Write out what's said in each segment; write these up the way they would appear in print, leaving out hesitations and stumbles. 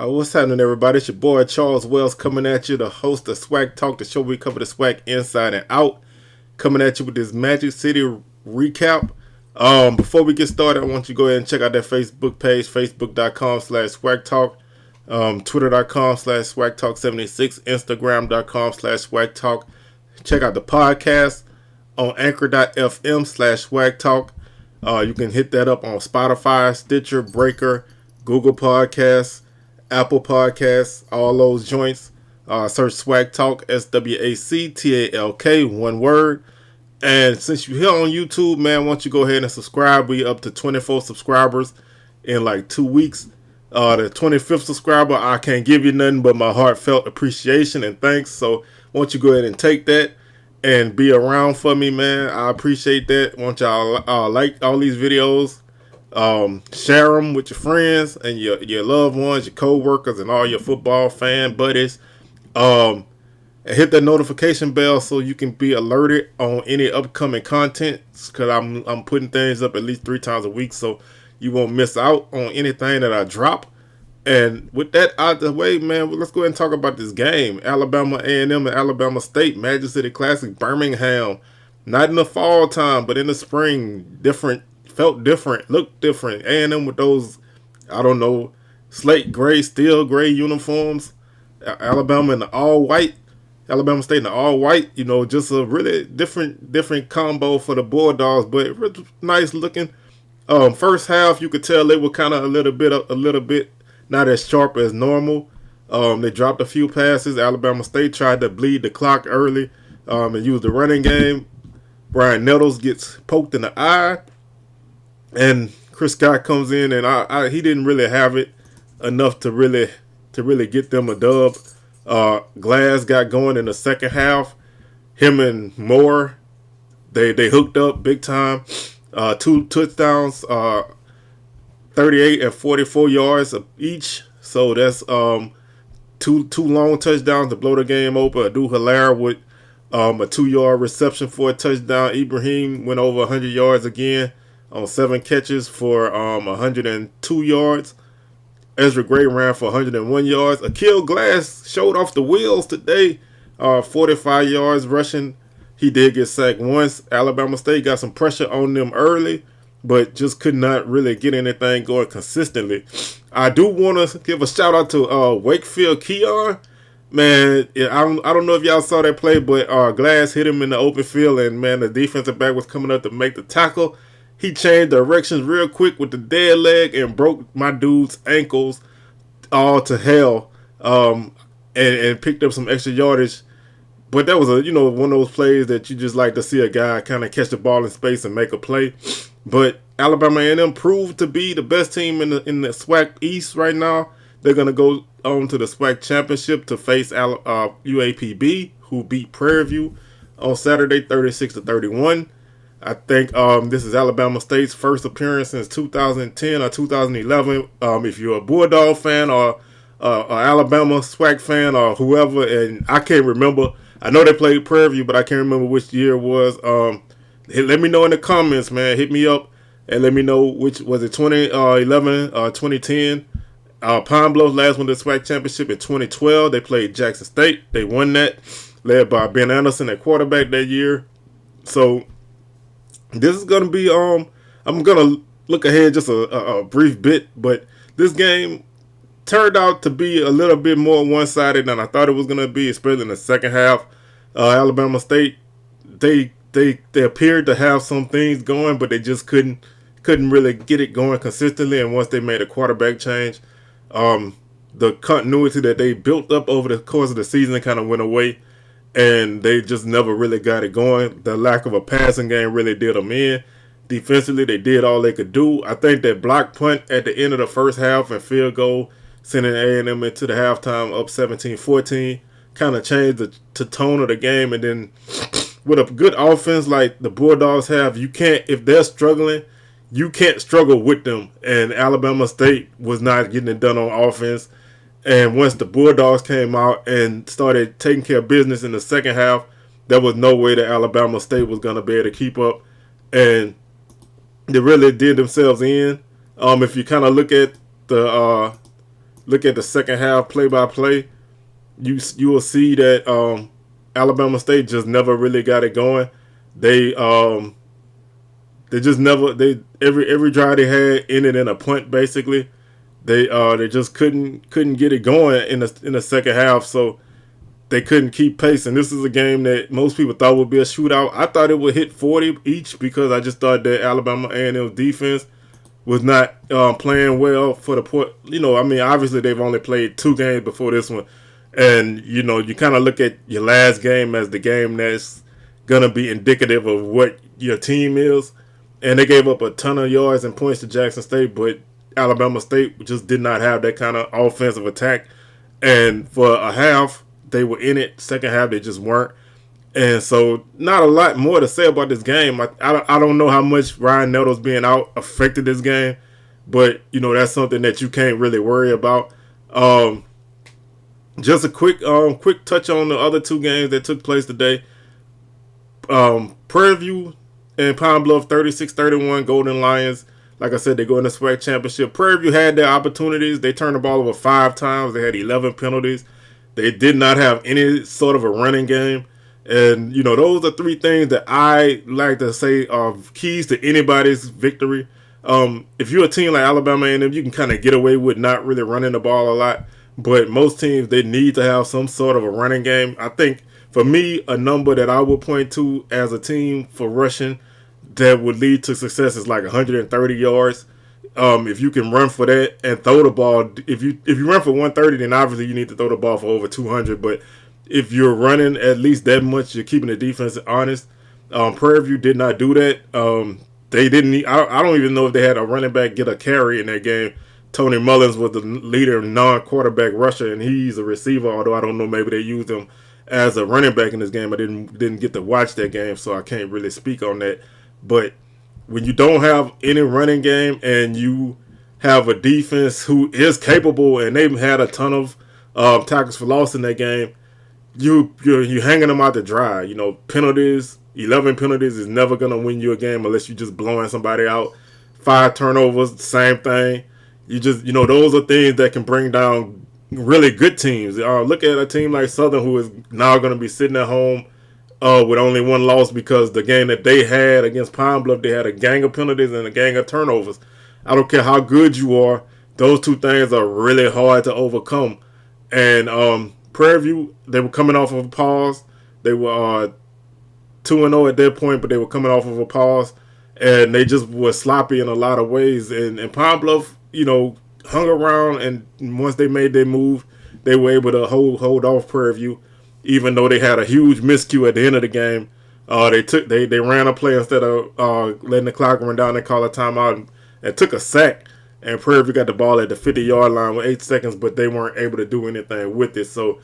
What's happening, everybody? It's your boy Charles Wells coming at you, the host of SWACtalk, the show we cover the SWAC inside and out. Coming at you with this Magic City recap. Before we get started, I want you to go ahead and check out that Facebook page, facebook.com/SWACtalk, twitter.com/SWACtalk76, instagram.com/SWACtalk. Check out the podcast on anchor.fm/SWACtalk. You can hit that up on Spotify, Stitcher, Breaker, Google Podcasts, Apple Podcasts, all those joints. Search SWACtalk, SWACtalk, one word. And since you're here on YouTube, man, why don't you go ahead and subscribe? We up to 24 subscribers in like 2 weeks. The 25th subscriber, I can't give you nothing but my heartfelt appreciation and thanks. So why don't you go ahead and take that and be around for me, man. I appreciate that. Want y'all like all these videos. Share them with your friends and your loved ones, your co-workers, and all your football fan buddies. And hit that notification bell so you can be alerted on any upcoming content, because I'm putting things up at least 3 times a week, so you won't miss out on anything that I drop. And with that out of the way, man, let's go ahead and talk about this game. Alabama A&M and Alabama State, Magic City Classic, Birmingham. Not in the fall time, but in the spring. Different. Felt different, looked different. A&M with those, I don't know, slate gray, steel gray uniforms. Alabama in the all white. Alabama State in the all white. You know, just a really different combo for the Bulldogs, but really nice looking. First half, you could tell they were kind of a little bit not as sharp as normal. They dropped a few passes. Alabama State tried to bleed the clock early and use the running game. Brian Nettles gets poked in the eye. And Chris Scott comes in, and he didn't really have it enough to really get them a dub. Glass got going in the second half. Him and Moore, they hooked up big time. 2 touchdowns, 38 and 44 yards each. So that's two long touchdowns to blow the game open. Adu Hilaire with a 2-yard reception for a touchdown. Ibrahim went over 100 yards again on 7 catches for 102 yards. Ezra Gray ran for 101 yards. Akil Glass showed off the wheels today. 45 yards rushing. He did get sacked once. Alabama State got some pressure on them early, but just could not really get anything going consistently. I do want to give a shout out to Wakefield Keon. Man, I don't know if y'all saw that play, but Glass hit him in the open field, and man, the defensive back was coming up to make the tackle. He changed directions real quick with the dead leg and broke my dude's ankles all to hell, and picked up some extra yardage. But that was one of those plays that you just like to see a guy kind of catch the ball in space and make a play. But Alabama A&M proved to be the best team in the SWAC East right now. They're gonna go on to the SWAC championship to face UAPB, who beat Prairie View on Saturday, 36-31. I think this is Alabama State's first appearance since 2010 or 2011. If you're a Bulldog fan or Alabama SWAC fan or whoever, and I can't remember. I know they played Prairie View, but I can't remember which year it was. Let me know in the comments, man. Hit me up and let me know which was it, 2011 or 2010. Pine Bluff last won the SWAC championship in 2012. They played Jackson State. They won that, led by Ben Anderson at quarterback that year. So this is going to be, I'm going to look ahead just a brief bit, but this game turned out to be a little bit more one-sided than I thought it was going to be, especially in the second half. Alabama State, they appeared to have some things going, but they just couldn't really get it going consistently, and once they made a quarterback change, the continuity that they built up over the course of the season kind of went away. And they just never really got it going. The lack of a passing game really did them in. Defensively, they did all they could do. I think that block punt at the end of the first half and field goal, sending A&M into the halftime up 17-14, kind of changed the tone of the game. And then with a good offense like the Bulldogs have, if they're struggling, you can't struggle with them. And Alabama State was not getting it done on offense. And once the Bulldogs came out and started taking care of business in the second half, there was no way that Alabama State was going to be able to keep up. And they really did themselves in. If you kind of look at look at the second half play-by-play, you will see that Alabama State just never really got it going. They just never every drive they had ended in a punt basically. They just couldn't get it going in the second half, so they couldn't keep pace. And this is a game that most people thought would be a shootout. I thought it would hit 40 each because I just thought that Alabama A&M defense was not playing well for the point. I mean, obviously they've only played 2 games before this one, and you kind of look at your last game as the game that's gonna be indicative of what your team is. And they gave up a ton of yards and points to Jackson State, but Alabama State just did not have that kind of offensive attack. And for a half, they were in it. Second half, they just weren't. And so, not a lot more to say about this game. I don't know how much Ryan Nettles being out affected this game, but that's something that you can't really worry about. Just a quick touch on the other 2 games that took place today. Prairie View and Pine Bluff 36-31 Golden Lions. Like I said, they go in the SWAC championship. Prairie View had their opportunities. They turned the ball over 5 times. They had 11 penalties. They did not have any sort of a running game. And, those are 3 things that I like to say are keys to anybody's victory. If you're a team like Alabama A&M, you can kind of get away with not really running the ball a lot. But most teams, they need to have some sort of a running game. I think, for me, a number that I would point to as a team for rushing that would lead to success is like 130 yards. If you can run for that and throw the ball, if you run for 130, then obviously you need to throw the ball for over 200. But if you're running at least that much, you're keeping the defense honest. Prairie View did not do that. They didn't. I don't even know if they had a running back get a carry in that game. Tony Mullins was the leader non-quarterback rusher, and he's a receiver. Although I don't know, maybe they used him as a running back in this game. I didn't get to watch that game, so I can't really speak on that. But when you don't have any running game and you have a defense who is capable, and they've had a ton of tackles for loss in that game, you're hanging them out to dry. Penalties, 11 penalties is never going to win you a game unless you're just blowing somebody out. 5 turnovers, same thing. Those are things that can bring down really good teams. Look at a team like Southern, who is now going to be sitting at home with only 1 loss because the game that they had against Pine Bluff, they had a gang of penalties and a gang of turnovers. I don't care how good you are, those 2 things are really hard to overcome. And Prairie View, they were coming off of a pause. They were 2-0 at that point, but they were coming off of a pause, and they just were sloppy in a lot of ways. And Pine Bluff, hung around, and once they made their move, they were able to hold off Prairie View, even though they had a huge miscue at the end of the game. They ran a play instead of letting the clock run down and call a timeout, and took a sack. And Prairie View got the ball at the 50-yard line with 8 seconds, but they weren't able to do anything with it. So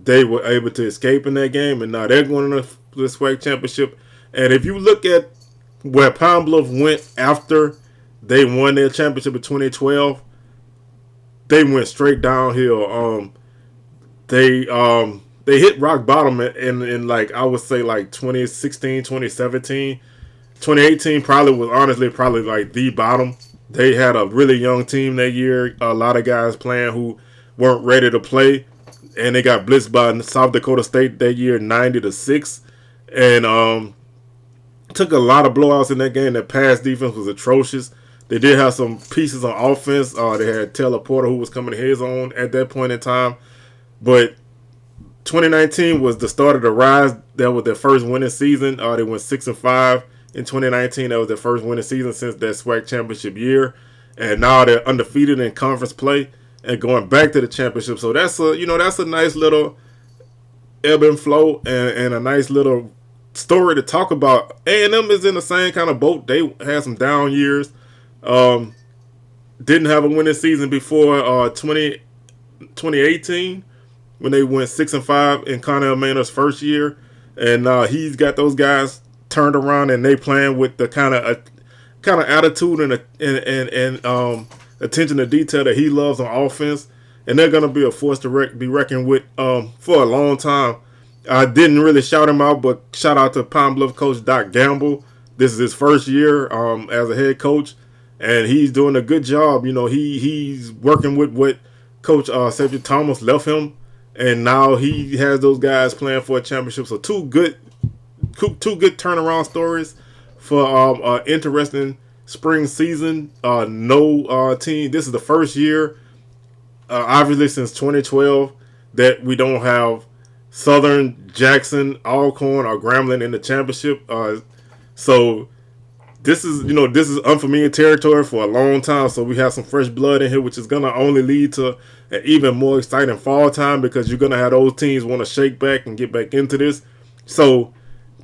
they were able to escape in that game, and now they're going to the SWAC championship. And if you look at where Pine Bluff went after they won their championship in 2012, they went straight downhill. They hit rock bottom in like, I would say, like 2016, 2017. 2018 probably was like the bottom. They had a really young team that year. A lot of guys playing who weren't ready to play, and they got blitzed by South Dakota State that year, 90-6, and took a lot of blowouts in that game. Their pass defense was atrocious. They did have some pieces on offense. They had Taylor Porter, who was coming to his own at that point in time, but 2019 was the start of the rise. That was their first winning season. They went 6-5 in 2019. That was their first winning season since that SWAC championship year, and now they're undefeated in conference play and going back to the championship. So that's a nice little ebb and flow and a nice little story to talk about. A&M is in the same kind of boat. They had some down years. Didn't have a winning season before 2018 when they went 6-5 in Connell Maynard's first year, and he's got those guys turned around, and they playing with the kind of attitude and attention to detail that he loves on offense, and they're gonna be a force to be reckoned with for a long time. I didn't really shout him out, but shout out to Pine Bluff coach Doc Gamble. This is his first year as a head coach, and he's doing a good job. He's working with what Coach Cedric Thomas left him, and now he has those guys playing for a championship. So two good turnaround stories for interesting spring season. No team. This is the first year, obviously since 2012, that we don't have Southern, Jackson, Alcorn, or Grambling in the championship. So this is unfamiliar territory for a long time. So we have some fresh blood in here, which is gonna only lead to an even more exciting fall time because you're gonna have those teams want to shake back and get back into this. So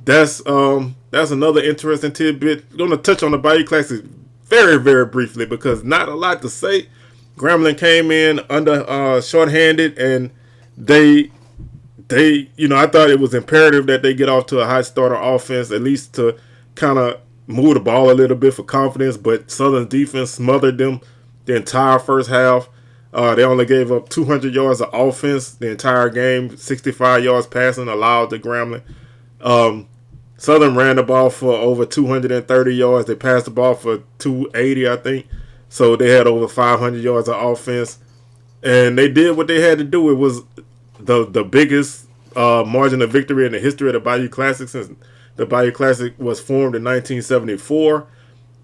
that's another interesting tidbit. I'm gonna touch on the Bayou Classic very, very briefly because not a lot to say. Grambling came in under shorthanded, and they I thought it was imperative that they get off to a high starter offense, at least to kind of move the ball a little bit for confidence. But Southern's defense smothered them the entire first half. They only gave up 200 yards of offense the entire game, 65 yards passing allowed to Grambling. Southern ran the ball for over 230 yards. They passed the ball for 280, I think. So they had over 500 yards of offense. And they did what they had to do. It was the biggest margin of victory in the history of the Bayou Classic since the Bayou Classic was formed in 1974.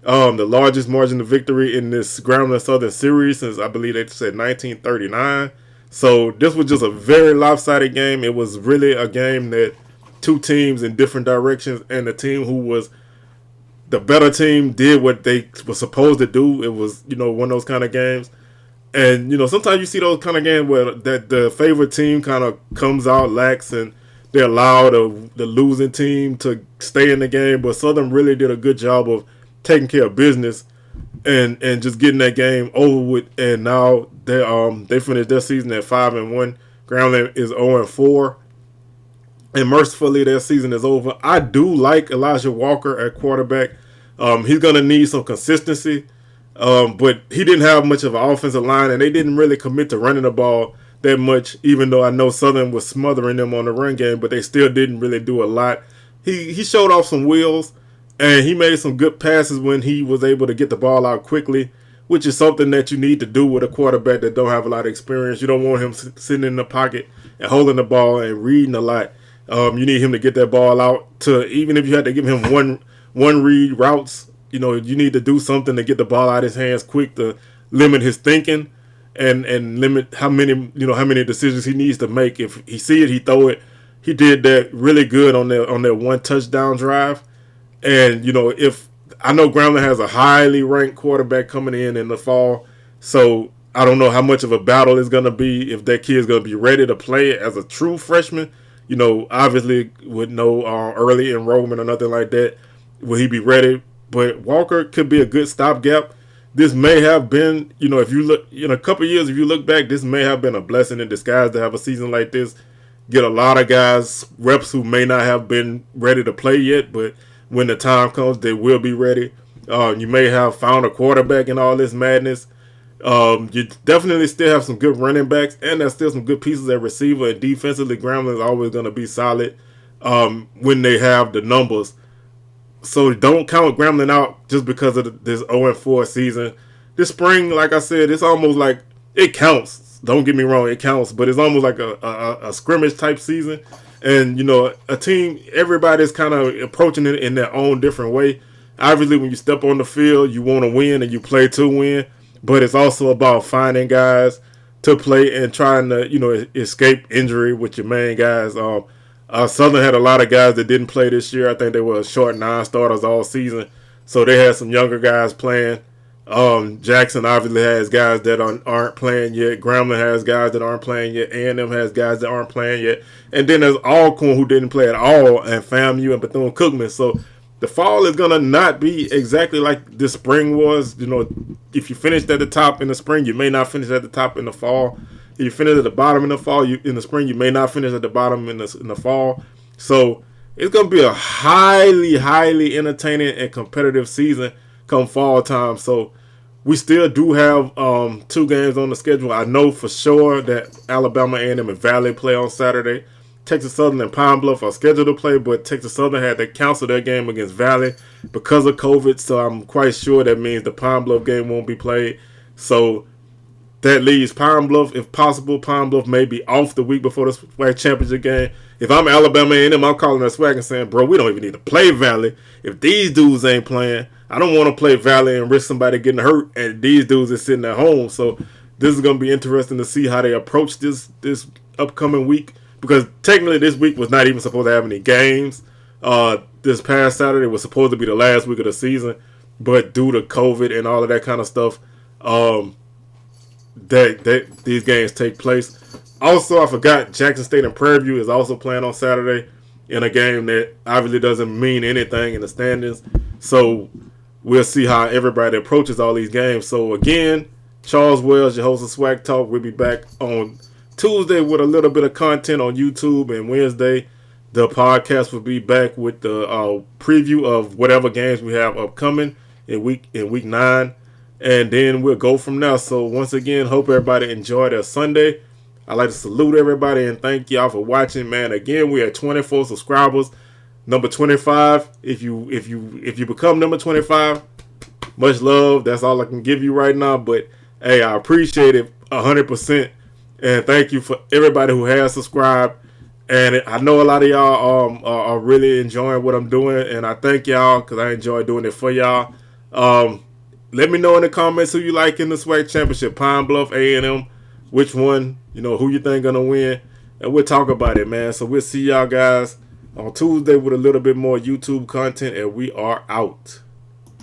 The largest margin of victory in this Grambling Southern series since I believe they said 1939. So this was just a very lopsided game. It was really a game that two teams in different directions, and the team who was the better team did what they were supposed to do. It was, one of those kind of games. And, sometimes you see those kind of games where that the favorite team kind of comes out lax and they allow the losing team to stay in the game. But Southern really did a good job of taking care of business and just getting that game over with. And now they finished their season at 5-1. Groundling is 0-4. And mercifully, their season is over. I do like Elijah Walker at quarterback. He's going to need some consistency. But he didn't have much of an offensive line, and they didn't really commit to running the ball that much, even though I know Southern was smothering them on the run game, but they still didn't really do a lot. He showed off some wheels, and he made some good passes when he was able to get the ball out quickly, which is something that you need to do with a quarterback that don't have a lot of experience. You don't want him sitting in the pocket and holding the ball and reading a lot. You need him to get that ball out to, even if you had to give him one read routes, you need to do something to get the ball out of his hands quick to limit his thinking and limit how many decisions he needs to make. If he see it, he throw it. He did that really good on their one touchdown drive. And, if I know Groundling has a highly ranked quarterback coming in the fall, so I don't know how much of a battle it's going to be if that kid's going to be ready to play as a true freshman. Obviously with no early enrollment or nothing like that, will he be ready? But Walker could be a good stopgap. This may have been, if you look in a couple of years, if you look back, this may have been a blessing in disguise to have a season like this. Get a lot of guys, reps who may not have been ready to play yet, but when the time comes, they will be ready. You may have found a quarterback in all this madness. You definitely still have some good running backs, and there's still some good pieces at receiver. And defensively, Grambling is always going to be solid when they have the numbers. So don't count Grambling out just because of this 0-4 season. This spring, like I said, it's almost like it counts. Don't get me wrong, it counts, but it's almost like a scrimmage type season. And, a team, everybody's kind of approaching it in their own different way. Obviously, when you step on the field, you want to win and you play to win. But it's also about finding guys to play and trying to, escape injury with your main guys. Southern had a lot of guys that didn't play this year. I think they were short 9 starters all season. So they had some younger guys playing. Jackson obviously has guys that aren't playing yet. Groundling has guys that aren't playing yet. A&M has guys that aren't playing yet. And then there's Alcorn who didn't play at all, and FAMU and Bethune-Cookman. So the fall is going to not be exactly like the spring was. If you finished at the top in the spring, you may not finish at the top in the fall. If you finish at the bottom in the fall, in the spring, you may not finish at the bottom in the fall. So it's going to be a highly, highly entertaining and competitive season come fall time. So we still do have 2 games on the schedule. I know for sure that Alabama A&M and Valley play on Saturday. Texas Southern and Pine Bluff are scheduled to play, but Texas Southern had to cancel their game against Valley because of COVID. So I'm quite sure that means the Pine Bluff game won't be played. So that leaves Pine Bluff, if possible. Pine Bluff may be off the week before the SWAC championship game. If I'm Alabama A&M, I'm calling that SWAC and saying, bro, we don't even need to play Valley. If these dudes ain't playing, I don't want to play Valley and risk somebody getting hurt, and these dudes are sitting at home. So this is going to be interesting to see how they approach this upcoming week, because technically this week was not even supposed to have any games. This past Saturday was supposed to be the last week of the season, but due to COVID and all of that kind of stuff, these games take place. Also, I forgot, Jackson State and Prairie View is also playing on Saturday in a game that obviously doesn't mean anything in the standings. So we'll see how everybody approaches all these games. So again, Charles Wells, your host of SWACtalk. We'll be back on Tuesday with a little bit of content on YouTube, and Wednesday the podcast will be back with the preview of whatever games we have upcoming in week 9, and then we'll go from there. So once again, hope everybody enjoyed their Sunday. I'd like to salute everybody and thank y'all for watching, man. Again, we are 24 subscribers. Number 25. If you become number 25, much love. That's all I can give you right now. But hey, I appreciate it 100%, and thank you for everybody who has subscribed. And I know a lot of y'all are really enjoying what I'm doing, and I thank y'all because I enjoy doing it for y'all. Let me know in the comments who you like in the SWAC championship, Pine Bluff, A&M. Which one, who you think gonna win, and we'll talk about it, man. So we'll see y'all guys on Tuesday with a little bit more YouTube content, and we are out.